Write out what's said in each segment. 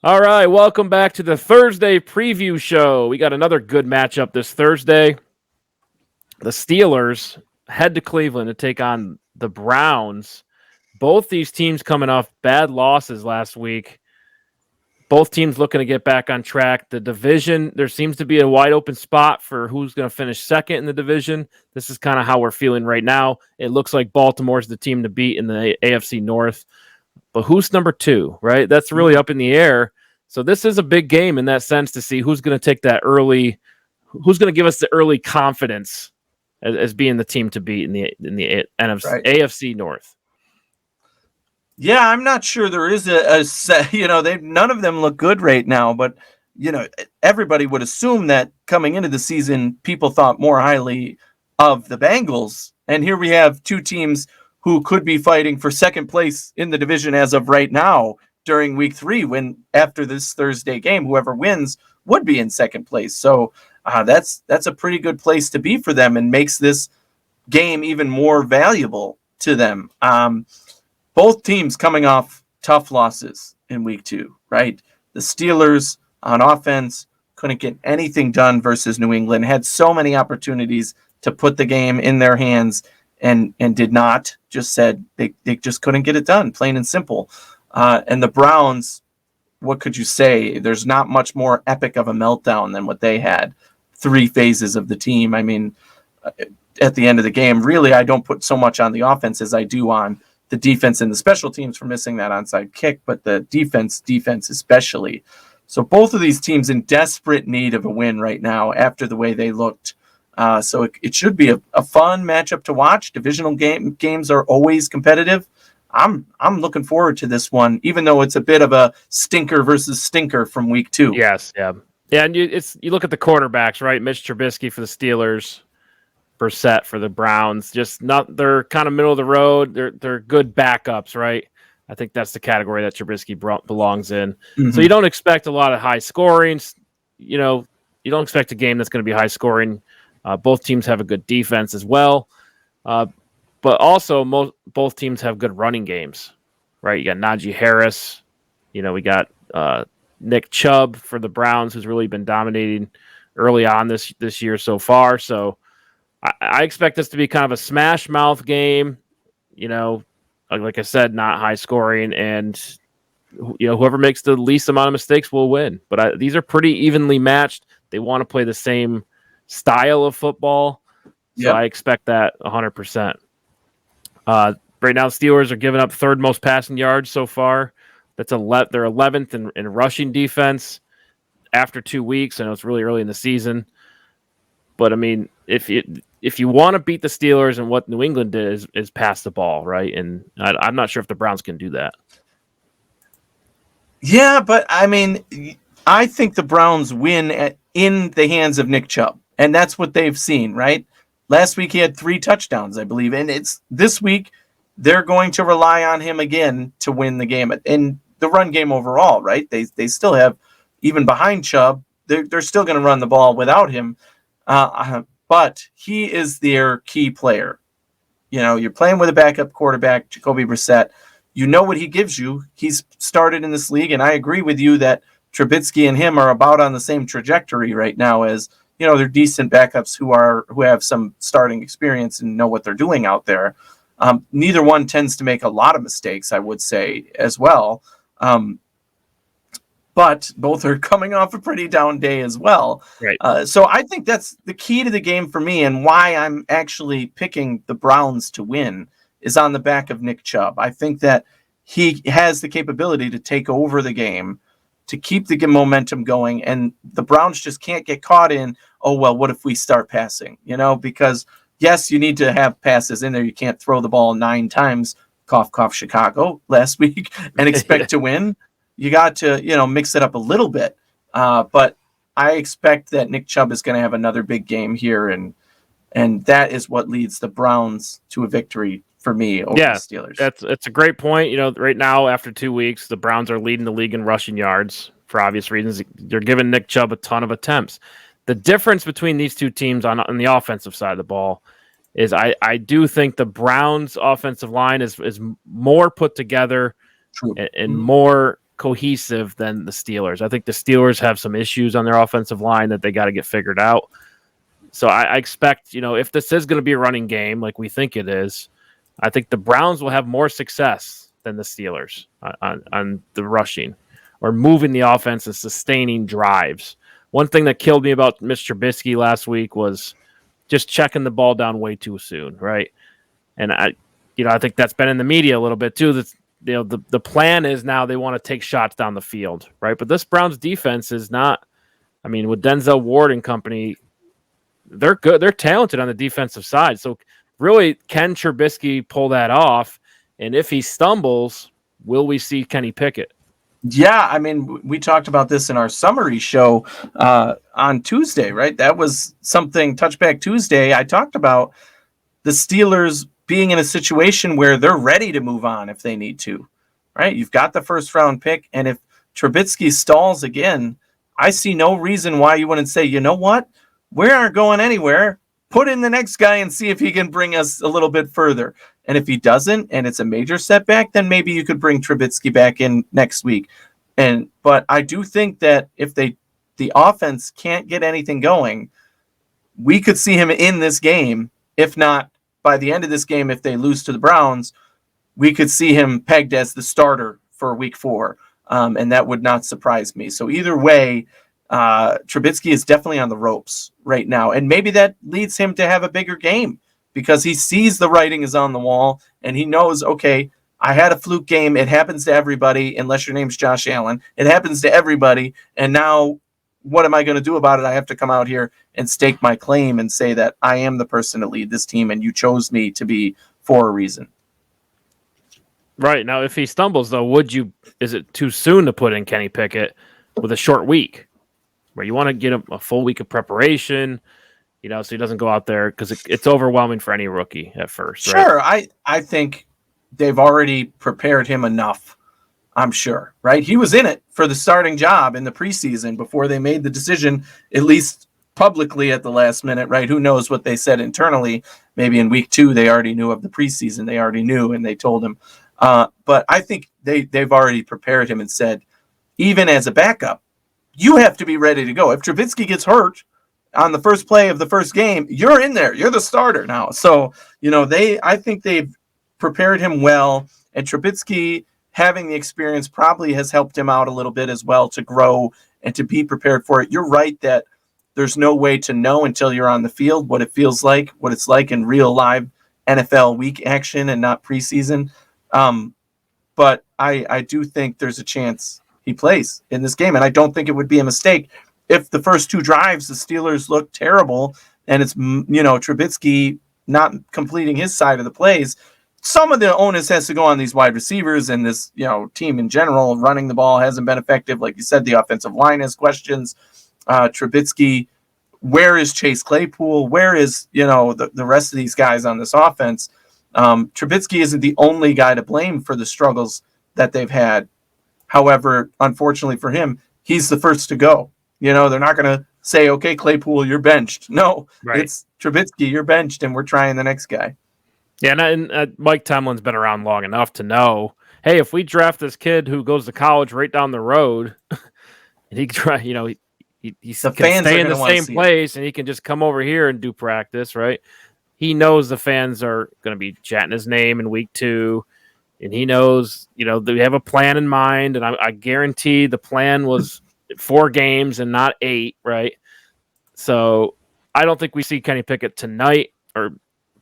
All right, welcome back to the Thursday preview show. We got another good matchup this Thursday. The Steelers head to Cleveland to take on the Browns. Both these teams coming off bad losses last week. Both teams looking to get back on track. The division, there seems to be a wide open spot for who's going to finish second in the division. This is kind of how we're feeling right now. It looks like Baltimore's the team to beat in the AFC North. But who's number 2, right? That's really up in the air. So this is a big game in that sense to see who's going to take that early, who's going to give us the early confidence as being the team to beat in the NFC, right. AFC North. Yeah, I'm not sure there is a set, none of them look good right now, but everybody would assume that coming into the season, people thought more highly of the Bengals. And here we have two teams who could be fighting for second place in the division as of right now during week 3, when after this Thursday game, whoever wins would be in second place. So that's a pretty good place to be for them and makes this game even more valuable to them. Both teams coming off tough losses in week 2, right? The Steelers on offense couldn't get anything done versus New England, had so many opportunities to put the game in their hands and did not. Just said they just couldn't get it done, plain and simple. And the Browns, what could you say? There's not much more epic of a meltdown than what they had. 3 phases of the team. I mean, at the end of the game, really, I don't put so much on the offense as I do on the defense and the special teams for missing that onside kick, but the defense especially. So both of these teams in desperate need of a win right now after the way they looked. So it should be a fun matchup to watch. Divisional games are always competitive. I'm looking forward to this one, even though it's a bit of a stinker versus stinker from week 2. Yes, yeah. And you look at the quarterbacks, right? Mitch Trubisky for the Steelers, Brissett for the Browns. They're kind of middle of the road. They're good backups, right? I think that's the category that Trubisky belongs in. Mm-hmm. So you don't expect a lot of high scoring. You don't expect a game that's going to be high scoring. Both teams have a good defense as well. But also, both teams have good running games, right? You got Najee Harris. We got Nick Chubb for the Browns, who's really been dominating early on this year so far. So I expect this to be kind of a smash mouth game. Like I said, not high scoring, and whoever makes the least amount of mistakes will win. But these are pretty evenly matched. They want to play the same style of football, so I expect that 100%. Right now, the Steelers are giving up 3rd most passing yards so far. They're 11th in rushing defense after 2 weeks. I know it's really early in the season, but I mean, if you want to beat the Steelers, and what New England did is pass the ball, right? And I'm not sure if the Browns can do that. Yeah, but I mean, I think the Browns win in the hands of Nick Chubb, and that's what they've seen, right? Last week he had 3 touchdowns, I believe, and it's this week they're going to rely on him again to win the game and the run game overall, right? They still have, even behind Chubb, they're still going to run the ball without him, but he is their key player. You're playing with a backup quarterback, Jacoby Brissett. You know what he gives you. He's started in this league, and I agree with you that Trubisky and him are about on the same trajectory right now as they're decent backups who have some starting experience and know what they're doing out there. Neither one tends to make a lot of mistakes, I would say, as well. But both are coming off a pretty down day as well. Right. So I think that's the key to the game for me, and why I'm actually picking the Browns to win is on the back of Nick Chubb. I think that he has the capability to take over the game, to keep the momentum going, and the Browns just can't get caught in, what if we start passing? Because yes, you need to have passes in there. You can't throw the ball 9 times, cough, cough, Chicago last week, and expect to win. You got to, mix it up a little bit. But I expect that Nick Chubb is going to have another big game here, and that is what leads the Browns to a victory for me over the Steelers. It's a great point. Right now, after 2 weeks, the Browns are leading the league in rushing yards for obvious reasons. They're giving Nick Chubb a ton of attempts. The difference between these two teams on the offensive side of the ball is I do think the Browns' offensive line is more put together and more cohesive than the Steelers. I think the Steelers have some issues on their offensive line that they got to get figured out. So I expect, if this is going to be a running game like we think it is, I think the Browns will have more success than the Steelers on the rushing or moving the offense and sustaining drives. One thing that killed me about Mr. Trubisky last week was just checking the ball down way too soon, right? And I think that's been in the media a little bit too. That the plan is now they want to take shots down the field, right? But this Browns defense is not. I mean, with Denzel Ward and company, they're good. They're talented on the defensive side. So really, can Trubisky pull that off? And if he stumbles, will we see Kenny Pickett? Yeah, I mean, we talked about this in our summary show on Tuesday, right? That was something, Touchback Tuesday. I talked about the Steelers being in a situation where they're ready to move on if they need to, right? You've got the first-round pick, and if Trubisky stalls again, I see no reason why you wouldn't say, you know what? We aren't going anywhere. Put in the next guy and see if he can bring us a little bit further. And if he doesn't, and it's a major setback, then maybe you could bring Trubisky back in next week. But I do think that if the offense can't get anything going, we could see him in this game. If not, by the end of this game, if they lose to the Browns, we could see him pegged as the starter for week 4. And that would not surprise me. So either way, Trubisky is definitely on the ropes right now. And maybe that leads him to have a bigger game because he sees the writing is on the wall and he knows, okay, I had a fluke game. It happens to everybody, unless your name's Josh Allen. It happens to everybody. And now what am I going to do about it? I have to come out here and stake my claim and say that I am the person to lead this team and you chose me to be for a reason. Right. Now, if he stumbles, though, is it too soon to put in Kenny Pickett with a short week where you want to get him a full week of preparation, so he doesn't go out there because it's overwhelming for any rookie at first. Sure. Right? I think they've already prepared him enough, I'm sure, right? He was in it for the starting job in the preseason before they made the decision, at least publicly at the last minute, right? Who knows what they said internally. Maybe in week 2, they already knew of the preseason. They already knew and they told him. But I think they've already prepared him and said, even as a backup, you have to be ready to go. If Trubisky gets hurt on the first play of the first game, you're in there. You're the starter now. So, I think they've prepared him well. And Trubisky, having the experience, probably has helped him out a little bit as well to grow and to be prepared for it. You're right that there's no way to know until you're on the field what it feels like, what it's like in real live NFL week action and not preseason. But I do think there's a chance he plays in this game. And I don't think it would be a mistake if the first 2 drives, the Steelers look terrible and it's, Trubisky not completing his side of the plays. Some of the onus has to go on these wide receivers and this, team in general. Running the ball hasn't been effective. Like you said, the offensive line has questions. Trubisky, where is Chase Claypool? Where is, the rest of these guys on this offense? Trubisky isn't the only guy to blame for the struggles that they've had. However, unfortunately for him, he's the first to go. They're not going to say, okay, Claypool, you're benched. No, right. It's Trubisky, you're benched, and we're trying the next guy. Yeah, and Mike Tomlin's been around long enough to know, hey, if we draft this kid who goes to college right down the road, and he can stay in the same place, and he can just come over here and do practice, right? He knows the fans are going to be chanting his name in week 2, and he knows, they have a plan in mind, and I guarantee the plan was 4 games and not 8, right? So I don't think we see Kenny Pickett tonight,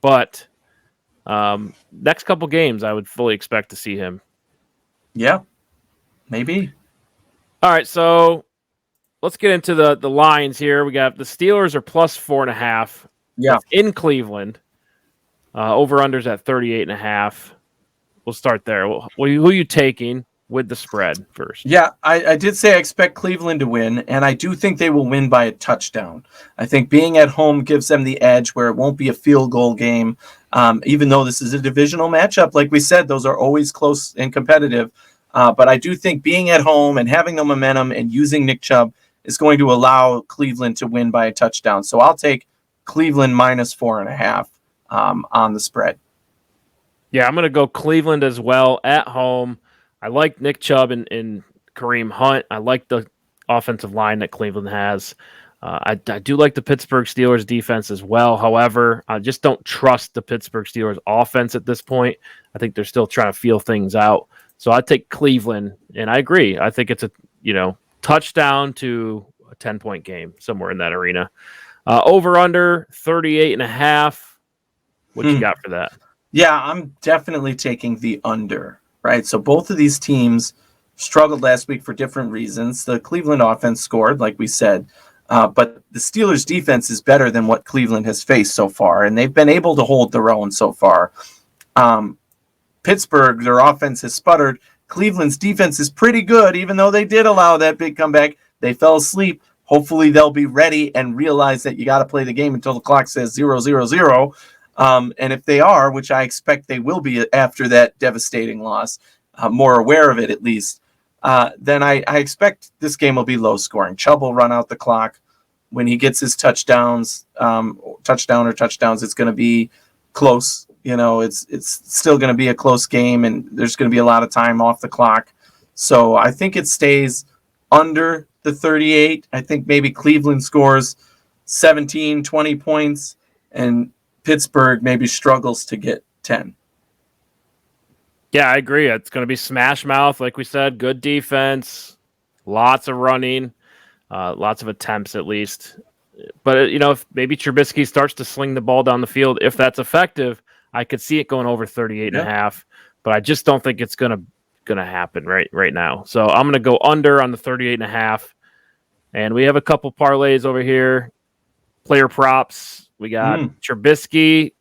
but next couple games I would fully expect to see him. Yeah, maybe. All right, so let's get into the lines here. We got the Steelers are plus 4.5. Yeah, in Cleveland. Over-unders at 38.5. We'll start there. Who are you taking with the spread first? Yeah, I did say I expect Cleveland to win, and I do think they will win by a touchdown. I think being at home gives them the edge where it won't be a field goal game. Even though this is a divisional matchup, like we said, those are always close and competitive. But I do think being at home and having the momentum and using Nick Chubb is going to allow Cleveland to win by a touchdown. So I'll take Cleveland minus 4.5 on the spread. Yeah, I'm going to go Cleveland as well at home. I like Nick Chubb in Kareem Hunt. I like the offensive line that Cleveland has. I do like the Pittsburgh Steelers defense as well. However, I just don't trust the Pittsburgh Steelers offense at this point. I think they're still trying to feel things out. So I take Cleveland, and I agree. I think it's a touchdown to a 10-point game somewhere in that arena. Over under 38.5. What you got for that? Yeah, I'm definitely taking the under. Right, so both of these teams struggled last week for different reasons. The Cleveland offense scored, like we said, but the Steelers' defense is better than what Cleveland has faced so far, and they've been able to hold their own so far. Pittsburgh, their offense has sputtered. Cleveland's defense is pretty good, even though they did allow that big comeback. They fell asleep. Hopefully they'll be ready and realize that you got to play the game until the clock says 0-0-0. And if they are, which I expect they will be after that devastating loss, more aware of it at least, then I expect this game will be low scoring. Chubb will run out the clock. When he gets his touchdowns, it's going to be close. It's still going to be a close game, and there's going to be a lot of time off the clock. So I think it stays under the 38. I think maybe Cleveland scores 17, 20 points, and Pittsburgh maybe struggles to get 10. Yeah, I agree. It's going to be smash mouth, like we said. Good defense, lots of running, lots of attempts at least. But, if maybe Trubisky starts to sling the ball down the field, if that's effective, I could see it going over 38.5. But I just don't think it's going to happen right now. So I'm going to go under on the 38.5. And we have a couple parlays over here. Player props. We got Trubisky,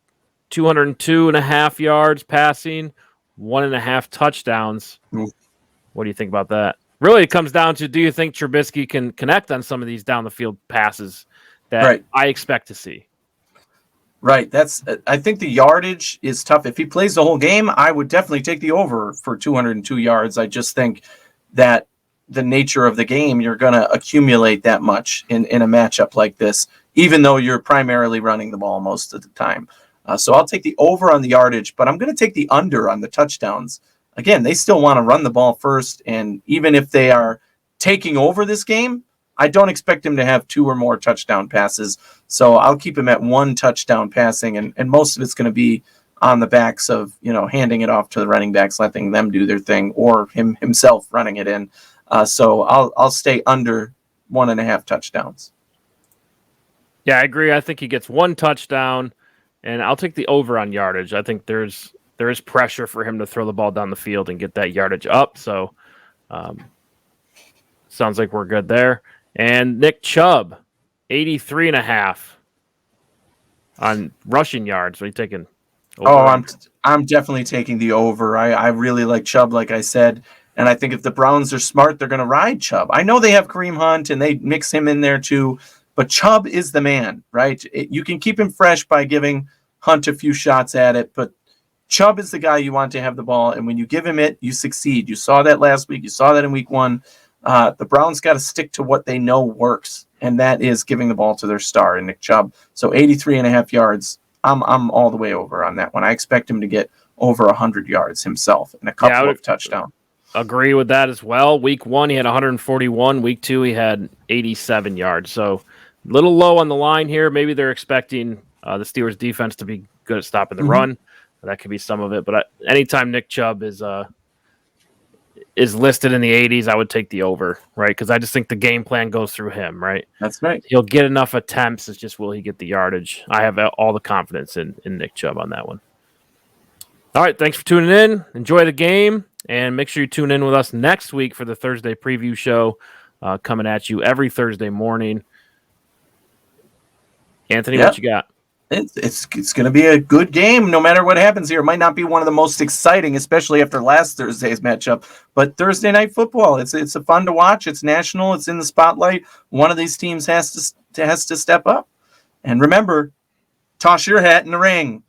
202.5 yards passing, 1.5 touchdowns. What do you think about that? Really, it comes down to, do you think Trubisky can connect on some of these down the field passes that I expect to see? Right. I think the yardage is tough. If he plays the whole game, I would definitely take the over for 202 yards. I just think that the nature of the game, you're going to accumulate that much in a matchup like this, even though you're primarily running the ball most of the time. So I'll take the over on the yardage, but I'm going to take the under on the touchdowns. Again, they still want to run the ball first, and even if they are taking over this game, I don't expect him to have 2 or more touchdown passes. So I'll keep him at 1 touchdown passing, and most of it's going to be on the backs of, handing it off to the running backs, letting them do their thing, or himself running it in. So I'll stay under 1.5 touchdowns. Yeah, I agree. I think he gets 1 touchdown, and I'll take the over on yardage. I think there is pressure for him to throw the ball down the field and get that yardage up. So sounds like we're good there. And Nick Chubb, 83.5 on rushing yards. What are you taking? Over? I'm definitely taking the over. I really like Chubb, like I said. And I think if the Browns are smart, they're going to ride Chubb. I know they have Kareem Hunt, and they mix him in there too. But Chubb is the man, right? You can keep him fresh by giving Hunt a few shots at it, but Chubb is the guy you want to have the ball, and when you give him it, you succeed. You saw that last week. You saw that in week 1. The Browns got to stick to what they know works, and that is giving the ball to their star, in Nick Chubb. So 83.5 yards, I'm all the way over on that one. I expect him to get over 100 yards himself and a couple of touchdowns. Agree with that as well. Week 1, he had 141. Week 2, he had 87 yards. So a little low on the line here. Maybe they're expecting the Steelers defense to be good at stopping the run. That could be some of it. But anytime Nick Chubb is listed in the 80s, I would take the over, right? Because I just think the game plan goes through him, right? That's right. He'll get enough attempts. It's just, will he get the yardage? I have all the confidence in Nick Chubb on that one. All right, thanks for tuning in. Enjoy the game, and make sure you tune in with us next week for the Thursday preview show coming at you every Thursday morning. Anthony, what you got? It's going to be a good game no matter what happens here. It might not be one of the most exciting, especially after last Thursday's matchup, but Thursday night football, it's a fun to watch. It's national. It's in the spotlight. One of these teams has to step up. And remember, toss your hat in the ring.